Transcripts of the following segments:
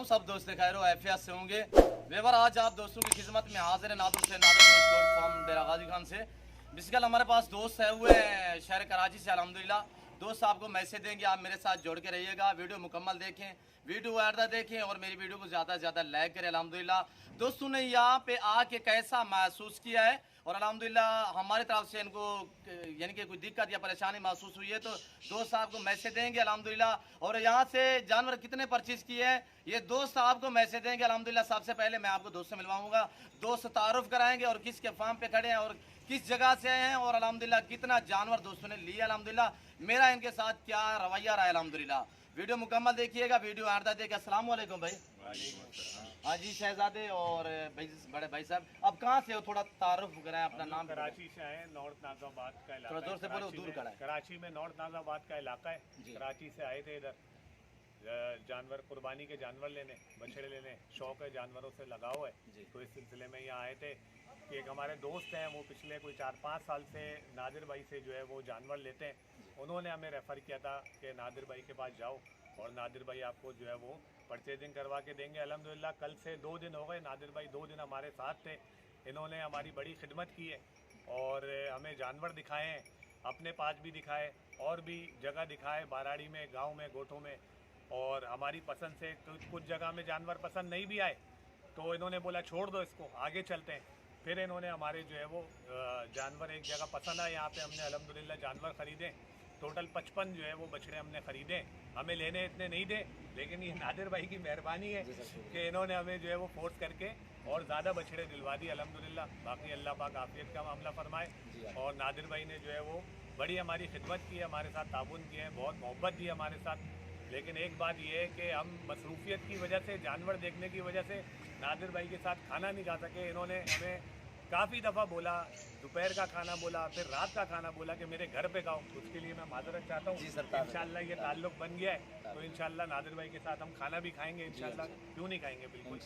सब दोस्त खैर एफियत से होंगे। वेवर आज आप दोस्तों की खिदमत में हाजिर है नादुर से नादुर फॉर्म डेरा गाजी खान से। बिस्किल हमारे पास दोस्त है हुए शहर कराची से अल्हम्दुलिल्लाह। दोस्त आपको मैसेज देंगे, आप मेरे साथ जोड़ के रहिएगा, वीडियो मुकम्मल देखें, वीडियो आर्दा देखें और मेरी वीडियो को ज़्यादा से ज़्यादा लाइक करें। अल्हम्दुलिल्लाह दोस्तों ने यहाँ पे आके कैसा महसूस किया है और अल्हम्दुलिल्लाह हमारी तरफ से इनको यानी कि कोई दिक्कत या परेशानी महसूस हुई है तो दोस्त आपको मैसेज देंगे अल्हम्दुलिल्लाह। और यहाँ से जानवर कितने परचेज किए हैं ये दोस्त आपको मैसेज देंगे अल्हम्दुलिल्लाह। सबसे पहले मैं आपको दोस्त से मिलवाऊंगा, दोस्त तारुफ कराएंगे और किसके फार्म पे खड़े हैं और किस जगह से आए हैं और अल्हम्दुलिल्लाह कितना जानवर दोस्तों ने लिया अल्हम्दुलिल्लाह, मेरा इनके साथ क्या रवैया रहा है अल्हम्दुलिल्लाह। वीडियो मुकम्मल देखिएगा, वीडियो आर्दा देखिए। अस्सलाम वालेकुम भाई। हाँ जी शहजादे और भाई बड़े भाई साहब, अब कहाँ से हो, थोड़ा तारुफ कराएं अपना नाम। कराची से आए, नॉर्थ नाजाबाद का इलाका। थोड़ा जोर से बोलो, दूर खड़ा है। कराची में नॉर्थ नाजाबाद का इलाका है। कराची से आए थे इधर जानवर, कुर्बानी के जानवर लेने, बछड़े लेने, शौक है जानवरों से लगाव है, तो इस सिलसिले में यहाँ आए थे कि एक हमारे दोस्त हैं वो पिछले कोई 4-5 साल से नादिर भाई से जो है वो जानवर लेते हैं। उन्होंने हमें रेफ़र किया था कि नादिर भाई के पास जाओ और नादिर भाई आपको जो है वो परचेजिंग करवा के देंगे। अल्हम्दुलिल्लाह कल से 2 दिन हो गए, नादिर भाई 2 दिन हमारे साथ थे। इन्होंने हमारी बड़ी खिदमत की है और हमें जानवर दिखाए हैं, अपने पास भी दिखाए और भी जगह दिखाए, बाराड़ी में, गांव में, गोठों में। और हमारी पसंद से कुछ जगह में जानवर पसंद नहीं भी आए तो इन्होंने बोला छोड़ दो इसको, आगे चलते हैं। फिर इन्होंने हमारे जो है वो जानवर एक जगह पसंद आए, यहाँ पे हमने अल्हम्दुलिल्लाह जानवर ख़रीदे। टोटल 55 जो है वो बछड़े हमने ख़रीदे। हमें लेने इतने नहीं थे लेकिन ये नादिर भाई की मेहरबानी है कि इन्होंने हमें जो है वो फोर्स करके और ज़्यादा बछड़े दिलवा दिए अल्हम्दुलिल्लाह। बाकी अल्लाह पाक आफियत का मामला फरमाए। और नादिर भाई ने जो है वो बड़ी हमारी खिदमत की है, हमारे साथ ताउन किए हैं, बहुत मोहब्बत दी हमारे साथ। लेकिन एक बात यह है कि हम मसरूफियत की वजह से, जानवर देखने की वजह से नादिर भाई के साथ खाना नहीं खा सके। इन्होंने हमें काफ़ी दफ़ा बोला, दोपहर का खाना बोला, फिर रात का खाना बोला कि मेरे घर पे खाओ। उसके लिए मैं माजरत चाहता हूँ। इंशाल्लाह ये ताल्लुक़ बन गया है तो इंशाल्लाह नादिर भाई के साथ हम खाना भी खाएंगे इंशाल्लाह, क्यों नहीं खाएंगे, बिल्कुल।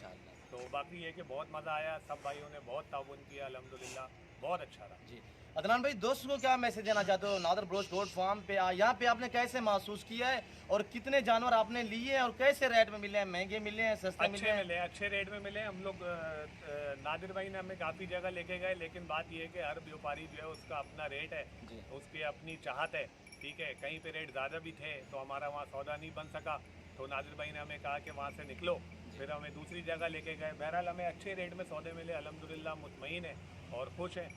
तो बाकी ये कि बहुत मज़ा आया, सब भाइयों ने बहुत ताउन किया अल्हम्दुलिल्लाह, बहुत अच्छा रहा जी। अदनान भाई दोस्त को क्या मैसेज देना चाहते हो? नादर ब्रोच गोट फार्म पे यहाँ पे आपने कैसे महसूस किया है और कितने जानवर आपने लिए हैं और कैसे रेट में मिले हैं? महंगे मिले हैं, सस्ते मिले हैं? अच्छे रेट में मिले। हम लोग नादिर भाई ने हमें काफ़ी जगह लेके गए, लेकिन बात यह है कि हर व्यापारी जो है उसका अपना रेट है, उसकी अपनी चाहत है, ठीक है। कहीं पे रेट ज़्यादा भी थे तो हमारा वहाँ सौदा नहीं बन सका तो नादिर भाई ने हमें कहा कि वहाँ से निकलो, फिर हमें दूसरी जगह लेके गए। बहरहाल हमें अच्छे रेट में सौदे मिले, अल्हम्दुलिल्लाह मुतमईन है और खुश हैं।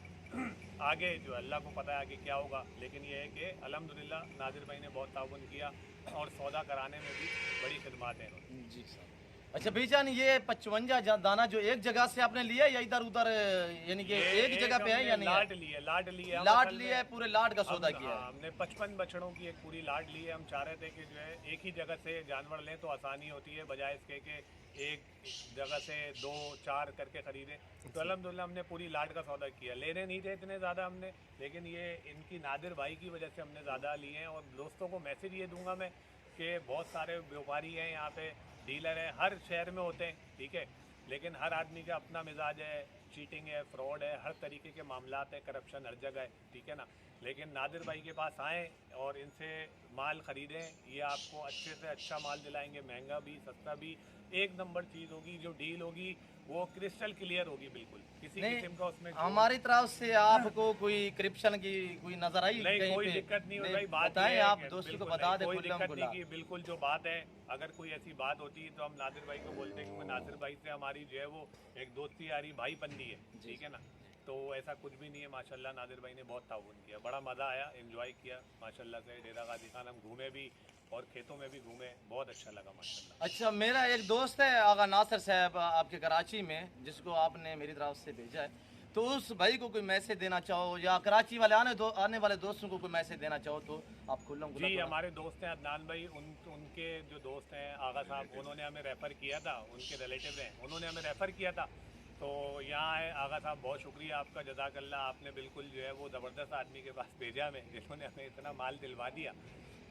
आगे जो अल्लाह को पता है आगे क्या होगा, लेकिन ये है कि अल्हम्दुलिल्लाह नादिर भाई ने बहुत ताउन किया और सौदा कराने में भी बड़ी खिदमत है जी सर। अच्छा भाईजान ये 55 दाना जो एक जगह से आपने लिया या इधर उधर यानी कि एक जगह पे है या नहीं? लाट लिया है, पूरे लाट का सौदा किया है हमने। 55 बछड़ों की एक पूरी लाट ली है। हम चाह रहे थे कि जो है एक ही जगह से जानवर लें तो आसानी होती है, बजाय इसके कि एक जगह से 2-4 करके ख़रीदें। तो अल्हम्दुलिल्लाह हमने पूरी लाट का सौदा किया। लेने नहीं थे इतने ज़्यादा हमने, लेकिन ये इनकी नादिर भाई की वजह से हमने ज़्यादा लिए हैं। और दोस्तों को मैसेज ये दूंगा मैं कि बहुत सारे व्यापारी हैं यहाँ पे, डीलर हैं, हर शहर में होते हैं, ठीक है, लेकिन हर आदमी का अपना मिजाज है, चीटिंग है, फ्रॉड है, हर तरीके के मामलात हैं, करप्शन हर जगह है, ठीक है ना। लेकिन नादिर भाई के पास आएँ और इनसे माल ख़रीदें, ये आपको अच्छे से अच्छा माल दिलाएंगे, महंगा भी सस्ता भी, एक नंबर चीज़ होगी। जो डील होगी वो क्रिस्टल क्लियर होगी, बिल्कुल किसी किस्म का उसमें हमारी तरफ से आपको कोई करप्शन की कोई नजर आई? नहीं, कोई दिक्कत नहीं हो रही। बात है आप दोस्तों को बता दें, कोई दिक्कत नहीं की, बिल्कुल जो बात है, अगर कोई ऐसी बात होती है तो हम नादिर भाई को बोलते हैं, क्योंकि नादिर भाई से हमारी जो है वो एक दोस्ती यारी भाई बंदी है, ठीक है ना। तो ऐसा कुछ भी नहीं है। माशाल्लाह नादिर भाई ने बहुत ताउन किया, बड़ा मज़ा आया, एंजॉय किया माशाल्लाह से। डेरा गाजी खान हम घूमे भी और खेतों में भी घूमे, बहुत अच्छा लगा माशाल्लाह। अच्छा मेरा एक दोस्त है आगा नासिर साहब आपके कराची में, जिसको आपने मेरी तरफ से भेजा है, तो उस भाई को कोई मैसेज देना चाहो या कराची वाले आने वाले दोस्तों को कोई मैसेज देना चाहो तो आप खुल्लम खुल्ला। जी हमारे दोस्त हैं अदनान भाई, उनके जो दोस्त हैं आगा साहब, उन्होंने हमें रेफ़र किया था, उनके रिलेटिव हैं, उन्होंने हमें रेफ़र किया था तो यहाँ है। आगा साहब बहुत शुक्रिया आपका, जज़ाकल्लाह, आपने बिल्कुल जो है वो ज़बरदस्त आदमी के पास भेजा हमें, जिन्होंने हमें इतना माल दिलवा दिया।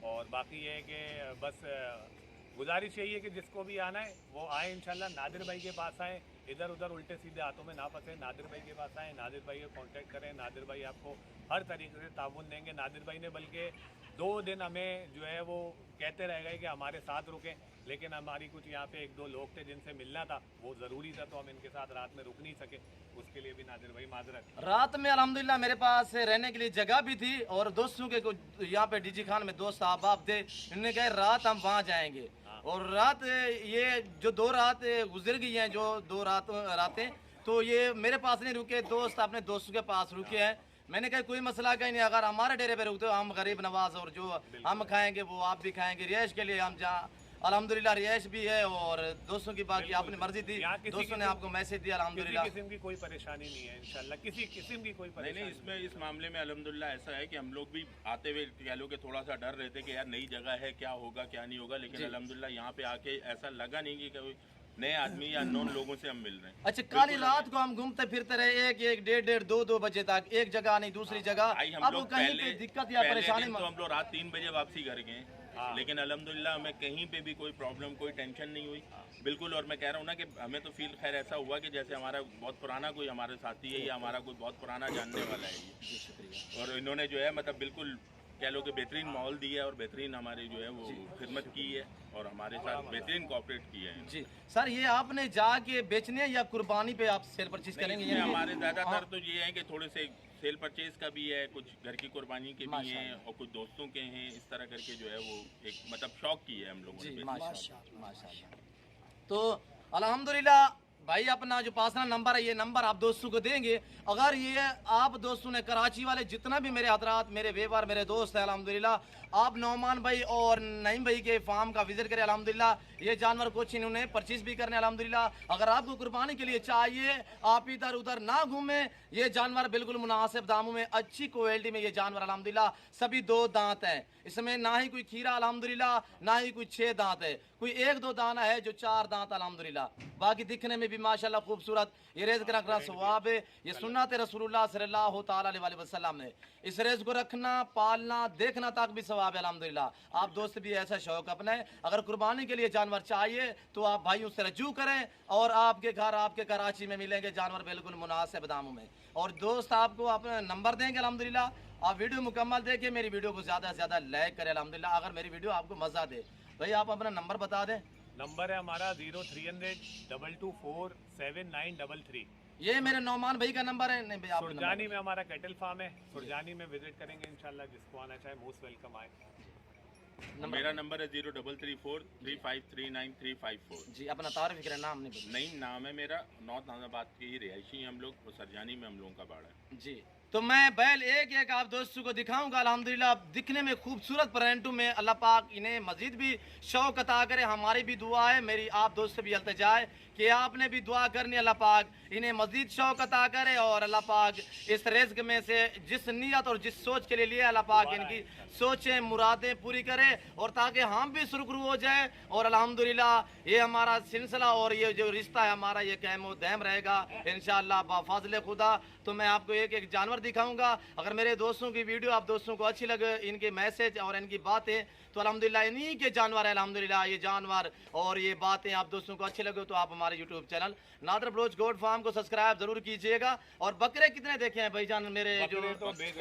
और बाकी ये है कि बस गुजारिश यही है कि जिसको भी आना है वो आए इंशाल्लाह, नादिर भाई के पास आए, इधर उधर उल्टे सीधे हाथों में ना फंसे, नादिर भाई के पास आए, नादिर भाई को कांटेक्ट करें, नादिर भाई आपको हर तरीके से ताउन देंगे। नादिर भाई ने बल्कि 2 दिन हमें जो है वो कहते रह गए कि हमारे साथ रुकें, लेकिन हमारी कुछ यहाँ पे 1-2 लोग थे जिनसे मिलना था, वो ज़रूरी था, तो हम इनके साथ रात में रुक नहीं सके। उसके लिए भी नादिर भाई माजरत। रात में अल्हम्दुलिल्लाह मेरे पास रहने के लिए जगह भी थी और दोस्तों के कुछ यहाँ पे डीजी खान में दोस्त अहबाब थे, इन्होंने कहा रात हम वहाँ जाएंगे। और रात ये जो 2 रात गुजर गई हैं, जो 2 रातें तो ये मेरे पास नहीं रुके, दोस्त अपने दोस्तों के पास रुके हैं। मैंने कहा कोई मसला कहीं नहीं, अगर हमारे डेरे पे रुकते हो हम गरीब नवाज और जो हम खाएंगे वो आप भी खाएंगे। रिहाइश के लिए हम जहाँ अल्हम्दुलिल्लाह रिहाइश भी है और दोस्तों की बाकी अपनी मर्जी थी, दोस्तों ने आपको मैसेज दिया अल्हम्दुलिल्लाह। किसी किस्म की कोई परेशानी नहीं है इंशाल्लाह, किसी किस्म की कोई परेशानी नहीं। इसमें इस मामले में अल्हम्दुलिल्लाह ऐसा है कि हम लोग भी आते हुए कह लो कि थोड़ा सा डर रहते कि यार नई जगह है, क्या होगा क्या नहीं होगा, लेकिन अल्हम्दुलिल्लाह यहाँ पे आके ऐसा लगा नहीं कि कोई नए आदमी या नॉन लोगों से हम मिल रहे हैं। अच्छा, काली रात को हम घूमते फिरते रहे 1-1, 1:30, 2-2 बजे तक, एक जगह नहीं दूसरी जगह। अब कहीं पे दिक्कत या परेशानी तो हम लोग रात 3 बजे वापसी कर गए, लेकिन अल्हम्दुलिल्लाह हमें कहीं पे भी कोई प्रॉब्लम कोई टेंशन नहीं हुई बिल्कुल। और मैं कह रहा हूँ ना कि हमें तो फील खैर ऐसा हुआ कि जैसे हमारा बहुत पुराना कोई हमारे साथी है या हमारा कोई बहुत पुराना जानने वाला है ये। और इन्होंने जो है मतलब बिल्कुल कह लो कि बेहतरीन माहौल दिया है और बेहतरीन हमारी जो है वो खिदमत की है और हमारे साथ बेहतरीन कोऑपरेट किया है। जी सर, ये आपने जाके बेचने या कुर्बानी पे आप सेल परचेज करेंगे? ये हमारे ज़्यादातर तो ये है कि थोड़े से सेल परचेज का भी है, कुछ घर की कुर्बानी के भी हैं और कुछ दोस्तों के हैं, इस तरह करके जो है वो एक मतलब शौक की है हम लोगों ने। माशाअल्लाह। तो अल्हम्दुलिल्लाह भाई अपना जो पर्सनल नंबर है ये नंबर आप दोस्तों को देंगे। अगर ये आप दोस्तों ने कराची वाले जितना भी मेरे हजरात मेरे व्यवहार मेरे दोस्त हैं अल्हम्दुलिल्लाह, आप नौमान भाई और नईम भाई के फार्म का विजिट करें अल्हम्दुलिल्लाह। ये जानवर कुछ इन्होंने परचेज भी करने अल्हम्दुलिल्लाह। अगर आपको कुर्बानी के लिए चाहिए, आप इधर उधर ना घूमें, ये जानवर बिल्कुल मुनासिब दामों में अच्छी क्वालिटी में ये जानवर अल्हम्दुलिल्लाह। सभी 2 दांत हैं, इसमें ना ही कोई खीरा अल्हम्दुलिल्लाह, ना ही कोई 6 दांत है, कोई 1-2 दाना है जो 4 दांत अल्हम्दुलिल्लाह। बाकी दिखने में भी माशाल्लाह खूबसूरत। ये रेज़ का रखना सवाब है, ये सुन्नत रसूलुल्लाह सल्लल्लाहु तआला अलैहि वसल्लम ने। इस रेज़ को रखना पालना देखना तक भी सवाब है अल्हम्दुलिल्लाह। आप दोस्त भी ऐसा शौक अपने, अगर कुर्बानी के लिए जानवर चाहिए तो आप भाइयों से रजू करें और आपके घर आपके कराची में मिलेंगे जानवर बिल्कुल मुनासिब दामों में। और दोस्त आपको अपना नंबर देंगे अल्हम्दुलिल्लाह। आप वीडियो मुकम्मल देखिए, मेरी वीडियो को ज़्यादा से ज़्यादा लाइक करें अल्हम्दुलिल्लाह। अगर मेरी वीडियो आपको मज़ा दे भाई आप अपना नंबर बता दें। नंबर है हमारा 0300 224 7933। ये मेरे नौमान भाई का नंबर है। नहीं भाई आप सुरजानी में हमारा कैटल फार्म है, सुरजानी में विजिट करेंगे इंशाल्लाह। जिसको आना चाहे मोस्ट वेलकम आए। मेरा नंबर है 0334 3539 जी, अपना तारीफ करें, नाम नहीं बोलिए। नहीं नाम है मेरा, नॉर्थ नाजाबाद के ही रिहायशी हम लोग और सरजानी में हम लोगों का बाड़ा है जी। तो मैं बैल एक आप दोस्तों को दिखाऊंगा अल्हम्दुलिल्लाह। दिखने में खूबसूरत परंटू में अल्लाह पाक इन्हें मजीद भी शौक अता करे। हमारी भी दुआ है, मेरी आप दोस्त से भी अल्तजा है कि आपने भी दुआ करनी, अल्लाह पाक इन्हें मजीद शौक अता करे और अल्लाह पाक इस रिज़्क में से जिस नियत और जिस सोच के लिए अल्लाह पाक इनकी सोचें मुरादें पूरी करे और ताकि हम भी सुरखरू हो जाए। और अल्हम्दुलिल्लाह ये हमारा सिलसिला और ये जो रिश्ता है हमारा ये कायम दायम रहेगा इंशाअल्लाह बाफाज़िल खुदा। तो मैं आपको एक जानवर दिखाऊंगा। अगर मेरे दोस्तों की वीडियो आप दोस्तों को अच्छी लगे, इनके मैसेज और इनकी बातें, तो अल्हम्दुलिल्लाह इन्हीं के जानवर है अल्हम्दुलिल्लाह। ये जानवर और ये बातें आप दोस्तों को अच्छी लगे तो आप हमारे YouTube channel Nadir Baloch goat farm को सब्सक्राइब जरूर कीजिएगा। और बकरे कितने देखे हैं भाईजान मेरे? जो तो मेरे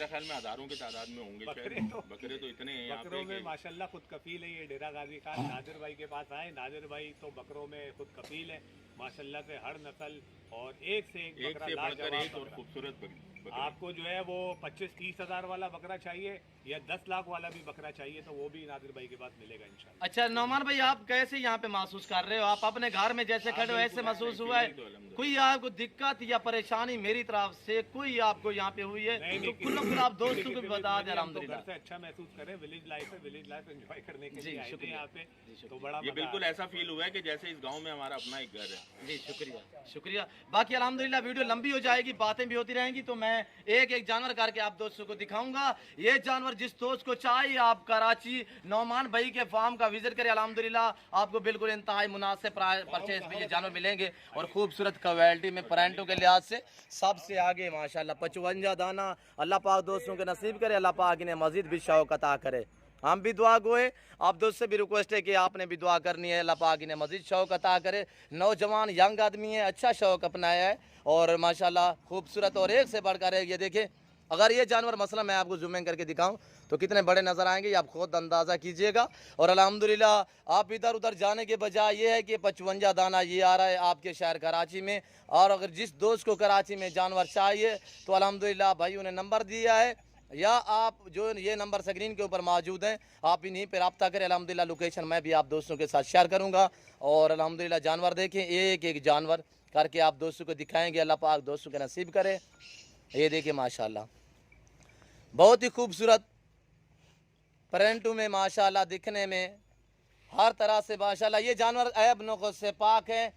ख्याल में हज़ारों की तादाद में होंगे शायद। बकरे तो इतने हैं यहाँ बकरों पे में माशाल्लाह खुद कफील है। ये डेरा गाजी खान नादिर भाई के पास आए, नादिर भाई तो बकरों में खुद कफील है माशाल्लाह से। हर नस्ल और एक से एक से बढ़कर एक और खूबसूरत बकरे। आपको जो है वो 25-30 हज़ार वाला बकरा चाहिए या 10 लाख वाला भी बकरा चाहिए तो वो भी नादिर भाई के पास मिलेगा इंशाल्लाह। अच्छा नौमान भाई, आप कैसे यहाँ पे महसूस कर रहे हो? आप अपने घर में जैसे खड़े हो ऐसे महसूस हुआ है? कोई आपको दिक्कत या परेशानी मेरी तरफ से कोई आपको यहाँ पे हुई है? तो कुल आप दोस्तों को भी बता दें अल्हम्दुलिल्लाह। घर से अच्छा महसूस करें। विलेज लाइफ है, विलेज लाइफ एंजॉय करने के लिए आए थे यहाँ पे, तो बड़ा ये बिल्कुल ऐसा फील हुआ है कि जैसे इस गाँव में हमारा अपना एक घर है। जी शुक्रिया शुक्रिया। बाकी अल्हम्दुलिल्लाह वीडियो लंबी हो जाएगी, बातें भी होती रहेंगी, तो मैं एक जानवर करके आप दोस्तों को दिखाऊंगा। ये जानवर जिस दोस्त को चाहिए आप कराची नौमान भाई के फार्म का विजिट करें अल्हम्दुलिल्लाह। आपको बिल्कुल इंतहाई मुनासिब परचेज में ये जानवर मिलेंगे और खूबसूरत क्वालिटी में परंटों के लिहाज से सबसे आगे माशाल्लाह 55 दाना। अल्लाह पाक दोस्तों के नसीब करे, अल्लाह पाक इन्हें मजीद भी शौक अता करे। हम भी दुआ गोए, आप दोस्त से भी रिक्वेस्ट है कि आपने भी दुआ करनी है, अल्लाह पाक इन्हें मजीद शौक अता करे। नौजवान यंग आदमी है, अच्छा शौक अपनाया है और माशाल्लाह खूबसूरत और एक से बढ़कर एक। ये देखें अगर ये जानवर मसला मैं आपको जूमिंग करके दिखाऊं तो कितने बड़े नज़र आएंगे, ये आप खुद अंदाज़ा कीजिएगा। और अल्हम्दुलिल्लाह आप इधर उधर जाने के बजाय ये है कि 55 दाना ये आ रहा है आपके शहर कराची में। और अगर जिस दोस्त को कराची में जानवर चाहिए तो अल्हम्दुलिल्लाह भाई उन्हें नंबर दिया है, या आप जो ये नंबर स्क्रीन के ऊपर मौजूद हैं आप इन्हीं पर रब्ता करें। अल्हम्दुलिल्लाह लोकेशन मैं भी आप दोस्तों के साथ शेयर करूँगा। और अल्हम्दुलिल्लाह जानवर देखें, एक एक जानवर करके आप दोस्तों को दिखाएंगे। अल्लाह पाक दोस्तों के नसीब करे। ये देखिए माशाल्लाह बहुत ही खूबसूरत प्रिंटू में माशाल्लाह, दिखने में हर तरह से माशाल्लाह। ये जानवर ऐब नुक़्स से पाक है।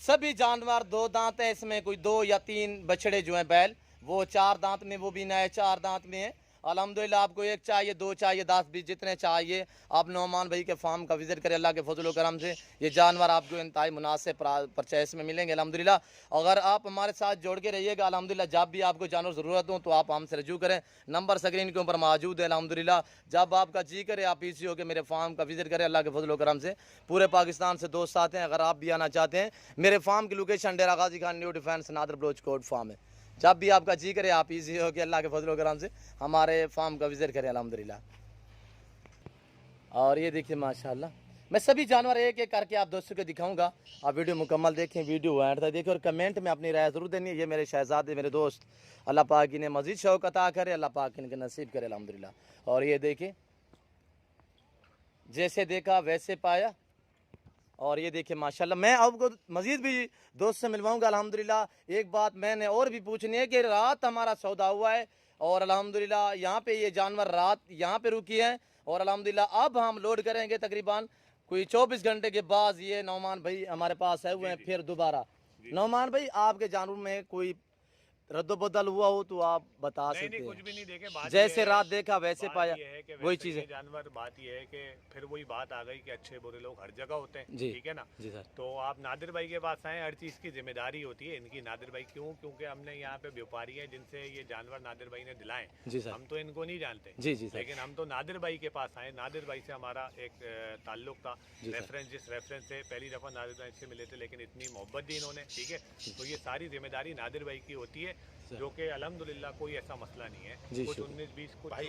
सभी जानवर 2 दांत हैं, इसमें कोई 2 या 3 बछड़े जो हैं बैल वो 4 दांत में, वो भी नए 4 दांत में है। अल्हम्दुलिल्लाह आपको 1 चाहिए, 2 चाहिए, 10 20 जितने चाहिए आप नौमान भाई के फार्म का विज़िट करें। अल्लाह के फजल व करम से ये जानवर आपको इंतहाई मुनासिब परचेस में मिलेंगे अल्हम्दुलिल्लाह। अगर आप हमारे साथ जोड़ के रहिएगा अल्हम्दुलिल्लाह, जब भी आपको जानवर ज़रूरत हो तो आप हमसे रजू करें। नंबर स्क्रीन के ऊपर मौजूद है अल्हम्दुलिल्लाह। जब आपका जी करे आप इसी हो के मेरे फार्म का विज़िट करें। अल्लाह के फजल व करम से पूरे पाकिस्तान से दोस्त आते हैं। अगर आप भी आना चाहते हैं, मेरे फार्म की location Dera Ghazi Khan new defence Nadar Baloch Kot farm है। जब भी आपका जी करे आप इजी हो कि अल्लाह के फजल व करम से हमारे फार्म का विज़िट करें अल्हम्दुलिल्लाह। और ये देखिए माशाल्लाह मैं सभी जानवर एक एक करके आप दोस्तों को दिखाऊंगा। आप वीडियो मुकम्मल देखें, वीडियो एंड तक देखें और कमेंट में अपनी राय ज़रूर देनी है। ये मेरे शहजादे मेरे दोस्त, अल्लाह पाक इन्हें मज़ीद शौक़ अता करे, अल्लाह पाक इनके नसीब करे अल्हम्दुलिल्लाह। और ये देखें जैसे देखा वैसे पाया। और ये देखिए माशाल्लाह मैं आपको मज़ीद भी दोस्त से मिलवाऊंगा अल्हम्दुलिल्लाह। एक बात मैंने और भी पूछनी है कि रात हमारा सौदा हुआ है और अल्हम्दुलिल्लाह यहाँ पे ये जानवर रात यहाँ पे रुकी है और अल्हम्दुलिल्लाह अब हम लोड करेंगे तकरीबन कोई 24 घंटे के बाद ये नौमान भाई हमारे पास आए हुए हैं फिर दोबारा। नौमान भाई आपके जानवर में कोई रद्द-बदल हुआ हो तो आप बता सकते हैं? कुछ भी नहीं देखे, बात जैसे रात देखा वैसे पाया, वही चीज़ है। जानवर बात ये है कि फिर वही बात आ गई कि अच्छे बुरे लोग हर जगह होते हैं, ठीक है ना जी सर। तो आप नादिर भाई के पास आए, हर चीज़ की जिम्मेदारी होती है इनकी। नादिर भाई क्यों? क्योंकि हमने यहाँ पे व्यापारी हैं जिनसे ये जानवर नादिर भाई ने दिलाए। जी सर। हम तो इनको नहीं जानते जी जी सर। लेकिन हम तो नादिर भाई के पास आए। नादिर भाई से हमारा एक ताल्लुक था, रेफरेंस, जिस रेफरेंस से पहली दफ़ा नादिर भाई से मिले थे, लेकिन इतनी मोहब्बत दी इन्होंने, ठीक है। तो ये सारी जिम्मेदारी नादिर भाई की होती है, जो कि अल्हम्दुलिल्लाह कोई ऐसा मसला नहीं है। कुछ 19-20 कुछ भाई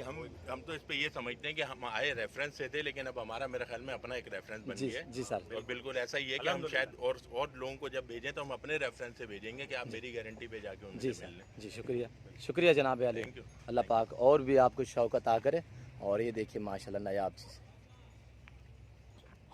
हम तो इस पे ये समझते हैं कि हम आए रेफरेंस से थे, लेकिन अब हमारा मेरे ख्याल में अपना एक रेफरेंस बन गया है। जी सर। और बिल्कुल ऐसा ही है कि हम शायद और लोगों को जब भेजें तो हम अपने रेफरेंस से भेजेंगे कि आप मेरी गारंटी पे जाके उनसे मिल लें। जी शुक्रिया, शुक्रिया जनाब अली, अल्लाह पाक और भी आपको शौक़ अता करे। और ये देखिए माशाल्लाह नायाब चीज़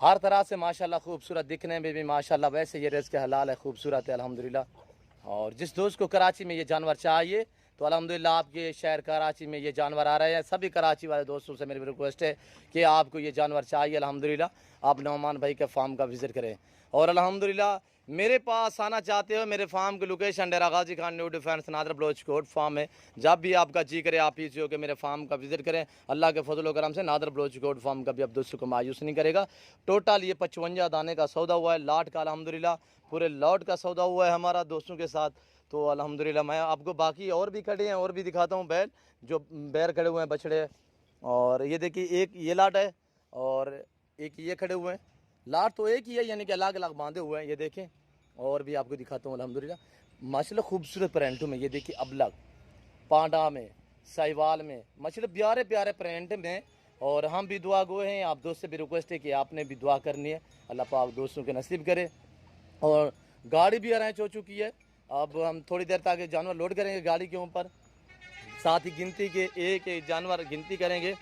हर तरह से माशाल्लाह खूबसूरत, दिखने में भी माशाल्लाह, वैसे ये रिज़्क़ हलाल है, खूबसूरत है अल्हम्दुलिल्लाह। और जिस दोस्त को कराची में ये जानवर चाहिए तो अल्हम्दुलिल्लाह आपके शहर कराची में ये जानवर आ रहे हैं। सभी कराची वाले दोस्तों से मेरी रिक्वेस्ट है कि आपको ये जानवर चाहिए अल्हम्दुलिल्लाह आप नौमान भाई के फार्म का विज़िट करें। और अल्हम्दुलिल्लाह मेरे पास आना चाहते हो, मेरे फार्म की location Dera Ghazi Khan new defence Nadar Baloch Kot farm है। जब भी आपका जी करे आप इसी हो के मेरे फार्म का विज़िट करें। अल्लाह के फजल व करम से नादर बलोच कोट फार्म का भी अब दोस्तों को मायूस नहीं करेगा। टोटल ये 55 दाने का सौदा हुआ है, लाट का अल्हम्दुलिल्लाह पूरे लॉट का सौदा हुआ है हमारा दोस्तों के साथ। तो अल्हम्दुलिल्लाह मैं आपको बाकी और भी खड़े हैं और भी दिखाता हूँ बैल, जो बैर खड़े हुए हैं बछड़े। और ये देखिए एक ये लाट है और एक ये खड़े हुए हैं। लाट तो एक ही है, यानी कि अलग अलग बांधे हुए हैं। ये देखें और भी आपको दिखाता हूँ अल्हम्दुलिल्लाह माशाल्लाह खूबसूरत प्रिंट में। ये देखिए अबलग, पांडा में, साहिवाल में, माशाल्लाह प्यारे प्यारे प्रिंट में। और हम भी दुआ गो हैं, आप दोस्त से भी रिक्वेस्ट है कि आपने भी दुआ करनी है, अल्लाह पाक दोस्तों के नसीब करे। और गाड़ी भी अरेंज हो चुकी है, अब हम थोड़ी देर तक जानवर लोड करेंगे गाड़ी के ऊपर, साथ ही गिनती के एक एक जानवर गिनती करेंगे।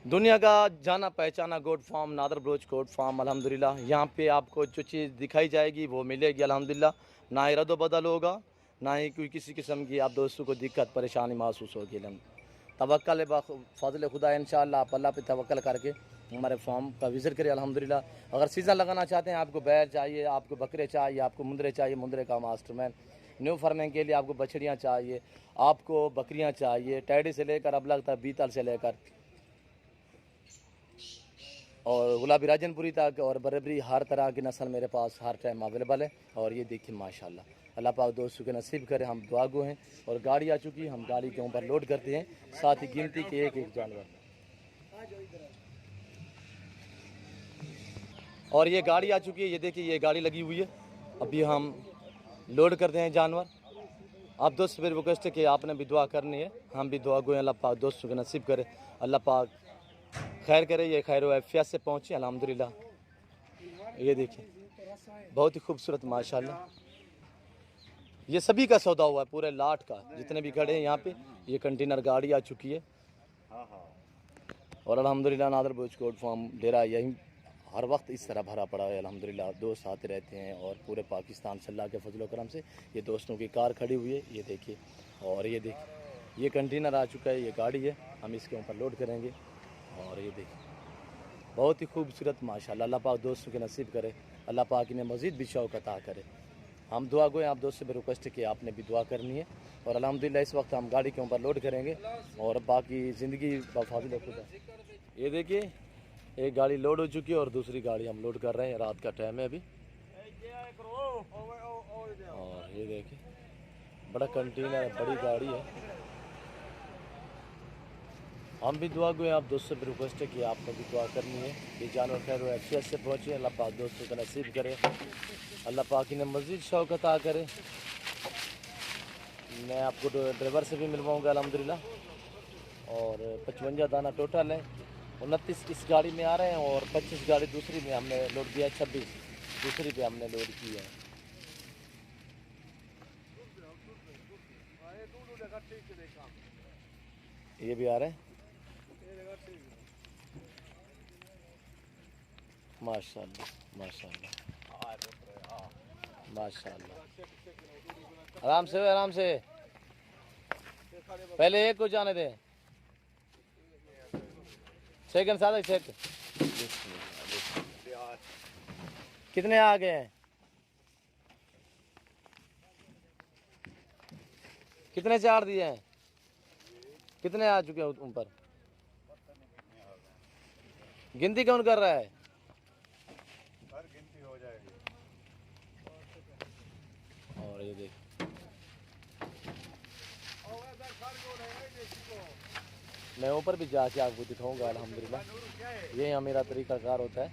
दुनिया का जाना पहचाना goat farm Nadir Baloch goat farm अल्हम्दुलिल्लाह। यहाँ पे आपको जो चीज़ दिखाई जाएगी वो मिलेगी अल्हम्दुलिल्लाह। ना ही रद्द बदल होगा, ना ही कोई किसी किस्म की आप दोस्तों को दिक्कत परेशानी महसूस होगी। तवक्कल फजल खुदा इंशाअल्लाह आप अल्लाह पे तवक्कल करके हमारे फार्म का विज़िट करें अल्हम्दुलिल्लाह। अगर सीज़न लगाना चाहते हैं, आपको बैल चाहिए, आपको बकरे चाहिए, आपको मुंदरे चाहिए, मुंदरे का मास्टरमैन, न्यू फार्मिंग के लिए आपको बछड़ियाँ चाहिए, आपको बकरियाँ चाहिए, टैडी से लेकर अबलग तक, बीतल से लेकर और गुलाबी राजनपुरी तक और बरेबरी, हर तरह की नस्ल मेरे पास हर टाइम अवेलेबल है। और ये देखिए माशाल्लाह अल्लाह पाक दोस्तों के नसीब करे। हम दुआ गो हैं और गाड़ी आ चुकी है, हम गाड़ी के ऊपर लोड करते हैं, साथ ही गिनती के एक एक जानवर। और ये गाड़ी आ चुकी है, ये देखिए ये गाड़ी लगी हुई है, अभी हम लोड करते हैं जानवर। आप दोस्त से रिक्वेस्ट है कि आपने भी दुआ करनी है, हम भी दुआ गो अल्लाह पाक दोस्तों के नसीब करे, अल्लाह पाक खैर करे, ये खैर वफ़ियत से पहुँचे अल्हम्दुलिल्लाह। ये देखिए बहुत ही खूबसूरत माशाल्लाह, ये सभी का सौदा हुआ है पूरे लाट का, जितने भी खड़े हैं यहाँ पे। ये कंटेनर गाड़ी आ चुकी है और अल्हम्दुलिल्लाह नादर बोझ कोट फार्म डेरा यहीं हर वक्त इस तरह भरा पड़ा है अल्हम्दुलिल्लाह। दोस्त आते रहते हैं और पूरे पाकिस्तान से अल्लाह के फजल करम से ये दोस्तों की कार खड़ी हुई है, ये देखिए। और ये देखिए ये कंटेनर आ चुका है, ये गाड़ी है, हम इसके ऊपर लोड करेंगे। और ये देखिए बहुत ही खूबसूरत माशाल्लाह, अल्लाह पाक दोस्तों के नसीब करे, अल्लाह पाक इन्हें मज़ीद भी शौक़ अता करे। हम दुआ गो आप दोस्त से भी रिक्वेस्ट है कि आपने भी दुआ करनी है। और अल्हम्दुलिल्लाह इस वक्त हम गाड़ी के ऊपर लोड करेंगे और बाकी ज़िंदगी बफाजिल खुदा। ये देखिए एक गाड़ी लोड हो चुकी है और दूसरी गाड़ी हम लोड कर रहे हैं, रात का टाइम है अभी। और ये देखिए बड़ा कंटेनर है, बड़ी गाड़ी है। हम भी दुआ गए आप दोस्तों से रिक्वेस्ट है कि आपने भी दुआ करनी है कि जानवर खैर वफ़ियत से पहुँचे, अल्लाह पाक दोस्तों का नसीब करे, अल्लाह पाक इन्हें मज़ीद शौक़ अता करे। मैं आपको ड्राइवर से भी मिलवाऊँगा अल्हम्दुलिल्लाह। और 55 दाना टोटल है, 29 इस गाड़ी में आ रहे हैं और 25 गाड़ी दूसरी में हमने लोड किया है, 26 दूसरी पे हमने लोड किया है। ये भी आ रहे हैं माशाल्लाह माशाल्लाह माशाल्लाह। आराम से आराम से, पहले एक को जाने दें। सेकंड साथ चेक। कितने आ गए हैं, कितने चार दिए हैं, कितने आ चुके हैं ऊपर? गिनती कौन कर रहा है? गिनती हो जाएगी। और ये देख मैं ऊपर भी जाके आपको दिखाऊंगा अल्हम्दुलिल्लाह। ये यहाँ मेरा तरीक़ाकार होता है।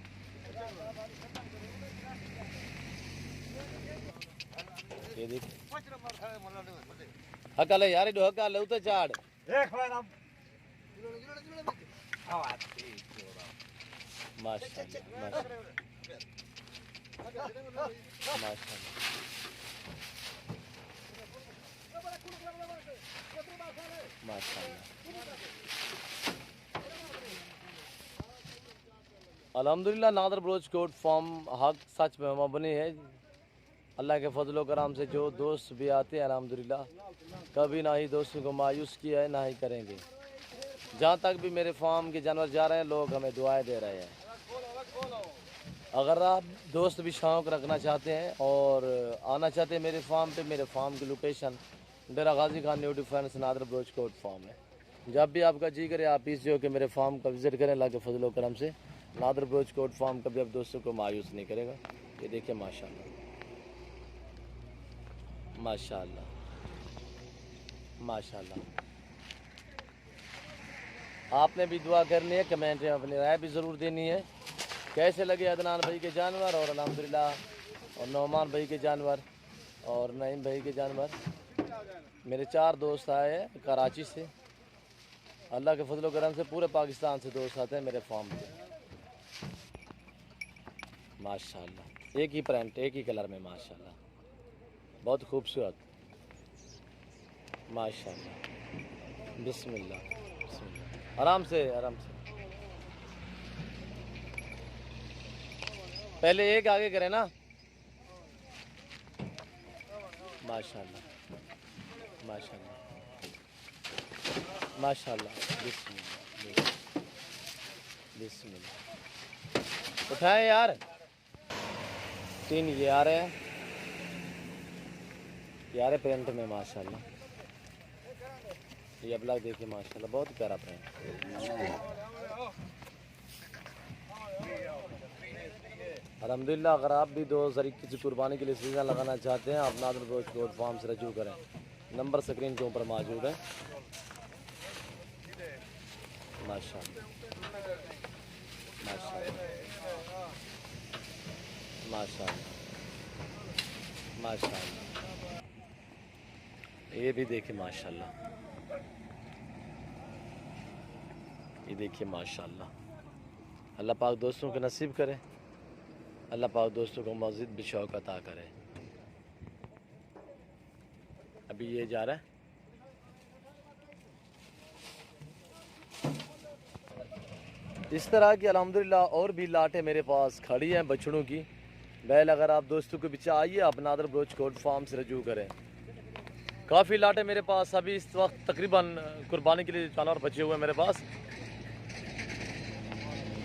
ये देख हकाले यार इधर हकाले उतर चाड़ माशाल्लाह माशाल्लाह। अल्हम्दुलिल्लाह नादर ब्रोच कोट फॉर्म हक सच में मबनी है। अल्लाह के फजल करम से जो दोस्त भी आते हैं अल्हम्दुलिल्लाह कभी ना ही दोस्तों को मायूस किया है, ना ही करेंगे। जहाँ तक भी मेरे फार्म के जानवर जा रहे हैं लोग हमें दुआएं दे रहे हैं। अगर आप दोस्त भी शौक़ रखना चाहते हैं और आना चाहते हैं मेरे फार्म की location Dera Ghazi Khan new defence Nadar ब्रोच कोट फार्म है। जब भी आपका जी करे आप इस जो कि मेरे फार्म का विज़िट करें। अल्लाह के फजल करम से नादर ब्रोच कोट फार्म कभी आप दोस्तों को मायूस नहीं करेगा। ये देखिए माशाल्लाह माशाल्लाह माशाल्लाह। आपने भी दुआ करनी है, कमेंट में अपनी राय भी ज़रूर देनी है। कैसे लगे अदनान भाई के जानवर और अल्हम्दुलिल्लाह और नौमान भाई के जानवर और नईम भाई के जानवर। मेरे 4 दोस्त आए हैं कराची से, अल्लाह के फजल करम से पूरे पाकिस्तान से दोस्त आते हैं मेरे फार्म पे माशाल्लाह। एक ही प्रिंट एक ही कलर में माशाल्लाह, बहुत खूबसूरत माशाल्लाह। बिस्मिल्लाह बिस्मिल्लाह, आराम से आराम से। पहले एक आगे करें ना माशाल्लाह माशाल्लाह माशाल्लाह। बिस्मिल्लाह बिस्मिल्लाह। उठाएं यार, 3 ये आ रहे हैं यार प्रिंट में माशाल्लाह। ये ब्लैक देखिए माशाल्लाह बहुत प्यारा प्रिंट। अल्हम्दुलिल्लाह अगर आप भी दो तरीके से कुर्बानी के लिए सीज़न लगाना चाहते हैं आप नादर ब्रोच कोट फार्म से रजू करें। नंबर स्क्रीन के ऊपर मौजूद है माशाल्लाह माशाल्लाह माशाल्लाह माशाल्लाह। ये भी देखिए माशाल्लाह, ये देखिए माशाल्लाह। अल्लाह पाक दोस्तों को नसीब करे, अल्लाह पाक दोस्तों को मज़ीद भी शौक़ अता करे। अभी ये जा रहा है। इस तरह की अल्हम्दुलिल्लाह और भी लाटें मेरे पास खड़ी हैं बछड़ों की। बैल अगर आप दोस्तों के पीछे आइए, आप नादर बलोच गोट फार्म से रजू करें। काफ़ी लाटें मेरे पास अभी इस वक्त तकरीबन कुर्बानी के लिए जानवर बचे हुए हैं मेरे पास।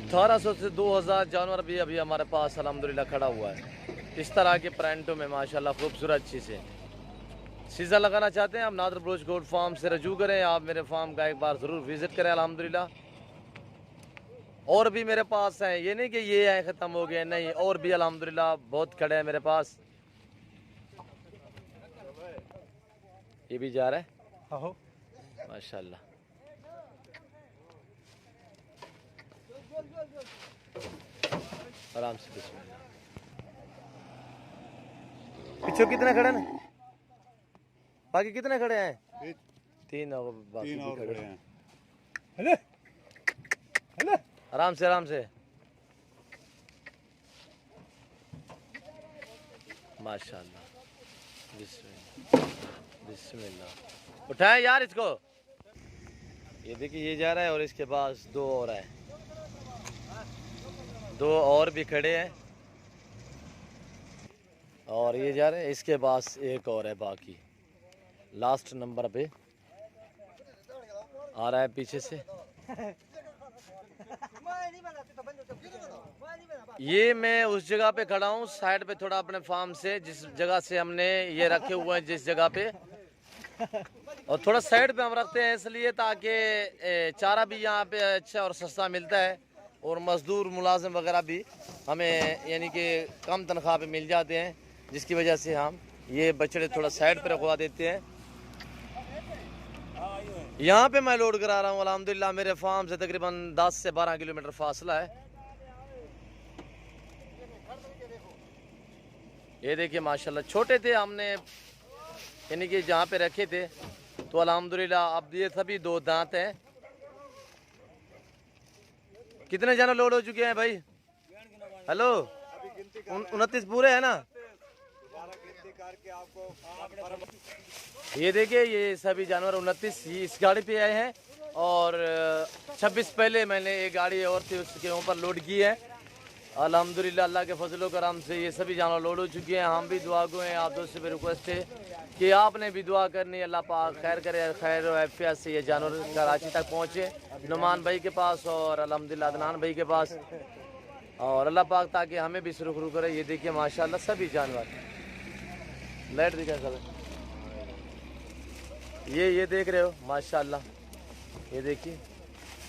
1800 से 2000 जानवर भी अभी हमारे पास अल्हम्दुलिल्लाह खड़ा हुआ है। इस तरह के प्रिंटों में माशाल्लाह खूबसूरत चीज़ें। सीज़न लगाना चाहते हैं आप नादर बलोच गोट फार्म से रजू करें। आप मेरे फार्म का एक बार ज़रूर विज़िट करें अल्हम्दुलिल्लाह। और भी मेरे पास हैं, ये नहीं कि ये है ख़त्म हो गए, नहीं, और भी अल्हम्दुलिल्लाह बहुत खड़े हैं मेरे पास। ये भी जा रहा है माशाल्लाह। आराम से बिस्मिल्लाह। पीछे कितने खड़े हैं? बाकी कितने खड़े हैं? 3 और बाकी भी खड़े हैं। हेलो हेलो, आराम से आराम से माशाल्लाह। बिस्मिल्लाह बिस्मिल्लाह। उठाए यार इसको। ये देखिए ये जा रहा है और इसके पास 2 और है, 2 और भी खड़े हैं और ये जा रहे हैं। इसके पास 1 और है, बाकी लास्ट नंबर पे आ रहा है पीछे से। ये मैं उस जगह पे खड़ा हूँ साइड पे थोड़ा अपने फार्म से, जिस जगह से हमने ये रखे हुए हैं जिस जगह पे, और थोड़ा साइड पे हम रखते हैं इसलिए ताकि चारा भी यहाँ पे अच्छा और सस्ता मिलता है और मजदूर मुलाजिम वगैरह भी हमें यानी कि कम तनख्वाह पे मिल जाते हैं, जिसकी वजह से हम ये बछड़े थोड़ा साइड पे रखवा देते हैं। यहाँ पे मैं लोड करा रहा हूँ अल्हम्दुलिल्लाह। मेरे फार्म से तकरीबन 10 से 12 किलोमीटर फासला है। ये देखिए माशाल्लाह, छोटे थे हमने यानी कि जहाँ पे रखे थे, तो अल्हम्दुलिल्लाह अब ये सभी 2 दांत हैं। कितने जानवर लोड हो चुके हैं भाई? हेलो, 29 पूरे है ना? ये देखिए ये सभी जानवर 29 इस गाड़ी पे आए हैं और 26 पहले मैंने एक गाड़ी और थी उसके ऊपर लोड की है। अल्हम्दुलिल्लाह अल्लाह के फजल करम से ये सभी जानवर लोड हो चुके हैं। हम भी दुआ गो हैं, आप दोस्तों से रिक्वेस्ट है कि आपने भी दुआ करनी, अल्लाह पाक खैर करे, खैर और आफियत से ये जानवर कराची तक पहुँचे, नुमान भाई के पास और अल्हम्दुलिल्लाह अदनान भाई के पास, और अल्लाह पाक ताकि हमें भी सुरखरू करे। ये देखिए माशाल्लाह सभी जानवर, लाइट दिखा सब, ये देख रहे हो माशाल्लाह, ये देखिए।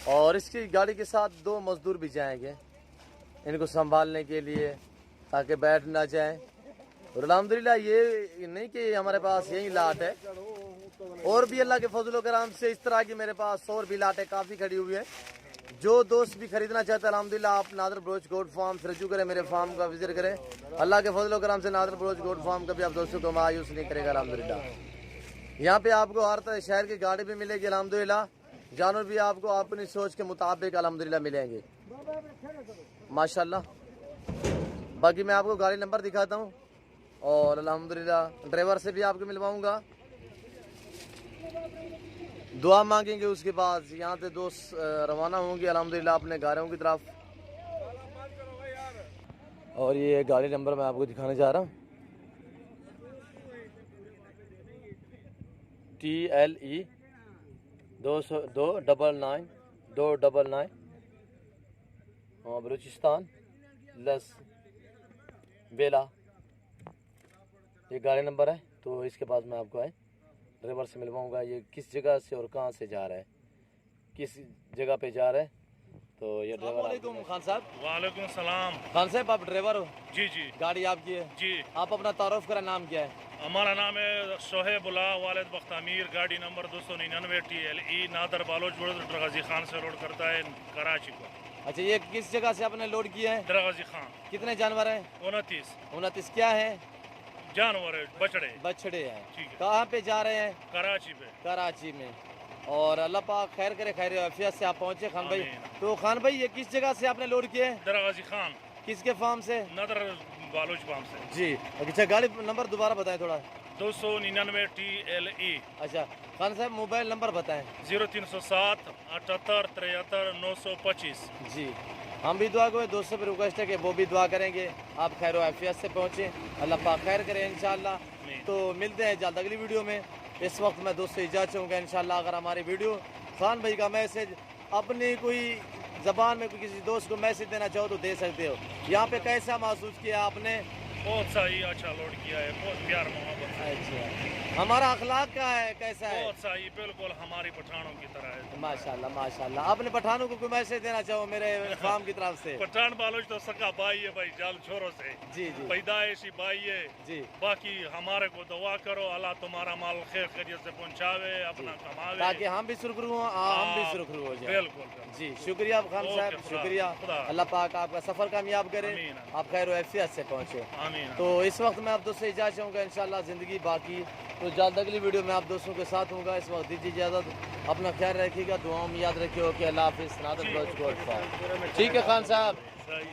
और इसकी गाड़ी के साथ 2 मजदूर भी जाएंगे इनको संभालने के लिए ताकि बैठ ना जाए। और अल्हम्दुलिल्लाह ये नहीं कि हमारे पास यही लाट है, और भी अल्लाह के फजल करम से इस तरह की मेरे पास और भी लाटें काफ़ी खड़ी हुई है। जो दोस्त भी खरीदना चाहते हैं अल्हम्दुलिल्लाह आप नादर बलोच गोट फार्म से रजू करें, मेरे फार्म का विजिट करें। अल्लाह के फजल करम से नादर बलोच गोट फार्म का भी आप दोस्तों को मायूस नहीं करेगा अल्हम्दुलिल्लाह। यहाँ पे आपको हर तरह शहर की गाड़ी भी मिलेगी अल्हम्दुलिल्लाह, जानवर भी आपको अपनी सोच के मुताबिक अल्हम्दुलिल्लाह मिलेंगे माशाल्लाह। बाकी मैं आपको गाड़ी नंबर दिखाता हूँ और अल्हम्दुलिल्लाह ड्राइवर से भी आपको मिलवाऊंगा, दुआ मांगेंगे, उसके बाद यहाँ से दोस्त रवाना होंगे अल्हम्दुलिल्लाह अपने घरों की तरफ। और ये गाड़ी नंबर मैं आपको दिखाने जा रहा हूँ, TLE 299 बलूचिस्तान लस बेला, ये गाड़ी नंबर है। तो इसके पास मैं आपको ड्राइवर से मिलवाऊंगा, ये किस जगह से और कहाँ से जा रहा है, किस जगह पे जा रहा है। तो ये ड्राइवर। खान साहब। वालेकुम सलाम। खान साहब आप ड्राइवर हो? जी जी। गाड़ी आपकी है? जी। आप अपना तारुफ करा, नाम क्या है? हमारा नाम है सोहेबुल्ला वालिद बख्तामीर, गाड़ी नंबर 299 TLE नादर बालोच गाजी खान से लोड करता है कराची को। अच्छा, ये किस जगह से आपने लोड किया है? गाजी खान। कितने जानवर हैं? 29। क्या है? जानवर है, बछड़े बछड़े हैं। ठीक है। कहाँ पे जा रहे हैं? कराची पे। कराची में। और अल्लाह पाक खैर करे, खैर आफियत से आप पहुँचे खान भाई। आमीन। तो खान भाई ये किस जगह से आपने लोड किए? दरगाजी खान किसके फार्म से? नादर बालोच फार्म से। जी अच्छा, गाड़ी नंबर दोबारा बताएं थोड़ा। 299 TLE। अच्छा खान साहब मोबाइल नंबर बताएं। 0307 78 73 925। जी हम भी दुआ को दोस्तों पर रिक्वेस्ट है कि वो भी दुआ करेंगे आप खैर आफियत से पहुँचे, अल्लाह पाक खैर करे इंशाल्लाह। तो मिलते हैं जल्द अगली वीडियो में। इस वक्त मैं दोस्तों इजाज़त चाहूँगा इंशाल्लाह। अगर हमारी वीडियो खान भाई का मैसेज अपनी कोई ज़बान में कोई किसी दोस्त को मैसेज देना चाहो तो दे सकते हो। यहाँ पे कैसा महसूस किया आपने? बहुत सही, अच्छा लोड किया है, बहुत प्यार मोहब्बत से। अच्छा हमारा अखलाक का है कैसा है? बहुत सही, बिल्कुल हमारी पठानों की तरह है। माशाल्लाह माशाल्लाह। आपने पठानों को कोई मैसेज देना चाहो मेरे फार्म की तरफ से? पठान बालोच तो सका भाई है भाई, जाल छोरों से जी जी पैदाइशी भाई है जी। बाकी हमारे को दुआ करो, अल्लाह तुम्हारा माल खैर खैरियत से पहुंचावे, अपना कमावे, ताकि हम भी सुरखरू हों, हम भी सुरखरू हो जाए। बिल्कुल जी शुक्रिया खान ओके, साहब, शुक्रिया। खुदा। अल्लाह पाक आपका सफ़र कामयाब करे, आमीन। आप खैर आफियत से पहुँचे। आमीन। तो इस वक्त मैं आप दोस्तों इजाज़त चाहूँगा इंशाल्लाह ज़िंदगी बाकी। तो जल्द अगली वीडियो में आप दोस्तों के साथ होगा। इस वक्त दीजिए इजाज़त, अपना ख्याल रखिएगा, दुआओं में याद रखिए। ओके अल्लाह हाफिज़। Nadir Baloch gold farm. ठीक है खान साहब। सही।